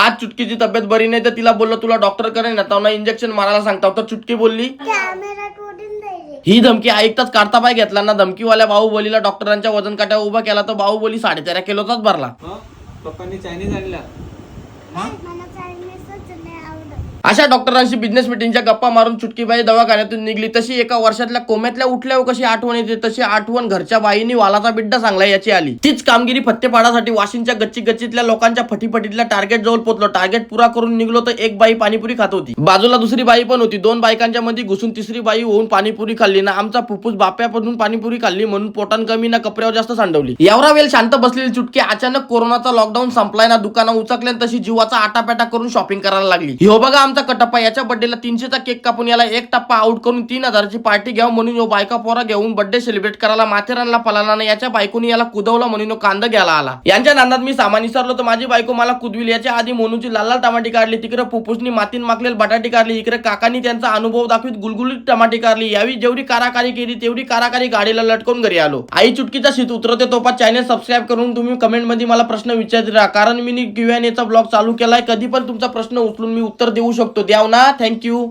आज चुटकीची तब्येत बरी नाही तर तिला बोललो तुला डॉक्टर कडे नेता इंजेक्शन मारायला सांगता तर चुटकी बोलली ही धमकी ऐकताच काढता पाय घेतला ना. धमकीवाल्या बाहुबलीला डॉक्टरांच्या वजन काट्या उभा केला तर बाहुबली 13.5 किलोचाच भरला. पप्पांनी चायनीज आणला. अशा डॉक्टरांशी बिझनेस मीटिंगच्या गप्पा मारून चुटकीबाई दवाखान्यातून निघली. तशी एका वर्षातल्या कोम्यातल्या उठल्यावर कशी आठवण येते तशी आठवण घरच्या बाईनी वालाचा बिड्डा सांगला याची आली. तीच कामगिरी फत्तेपाडासाठी वाशिंच्या गच्चीतल्या लोकांच्या फटीफटीतल्या टार्गेट जवळ पोहोचलो. टार्गेट पुरा करून निघलो तर एक बाई पाणीपुरी खात होती. बाजूला दुसरी बाई पण होती. 2 बायकांच्या मध्ये घुसून तिसरी बाई होऊन पाणीपुरी खाल्ली ना. आमचा फुफ्फुस बाप्यापासून पाणीपुरी खाल्ली म्हणून पोटान कमी ना कपड्यावर जास्त सांडवली. एवढा वेळ शांत बसलेली चुटकी अचानक कोरोनाचा लॉकडाऊन संपलाय ना. दुकानं उचकल्या तशी जीवाचा आटापॅटा करून शॉपिंग करायला लागली. हो बघा आमचा कटप्पा. याच्या बर्थडेला 300चा केक कापून याला एक टप्पा आउट करून 3000ची पार्टी घ्यावं म्हणून यो बायका पोरा घेऊन बर्थडे सेलिब्रेट करायला माथेरानला पळाला ना. याच्या बायकोनी याला कुदवला म्हणून कांदा घ्यायला आला. यांच्या नांदात मी सामान विसरलो तर माझी बायको मला कुदविली. याच्या आधी मोनूची लाल लाल टमाटी काढली. तिकडे फुफ्फुसनी मातीन माकलेली बटाटी काढली. इकडे काकांनी त्यांचा अनुभव दाखवित गुलगुलीत टमाटी काढली. यावी जेवढी काराकारी केली तेवढी काराकारी गाडीला लटकवून घरी आलो. आई चुटकीचा शीत उतरवते तोपा चॅनल सबस्क्राईब करून तुम्ही कमेंट मध्ये मला प्रश्न विचारत राहा कारण मी Q&A चा ब्लॉग चालू केलाय. कधी पण तुमचा प्रश्न उचलून मी उत्तर देऊ शकतो. द्याव ना. थँक्यू.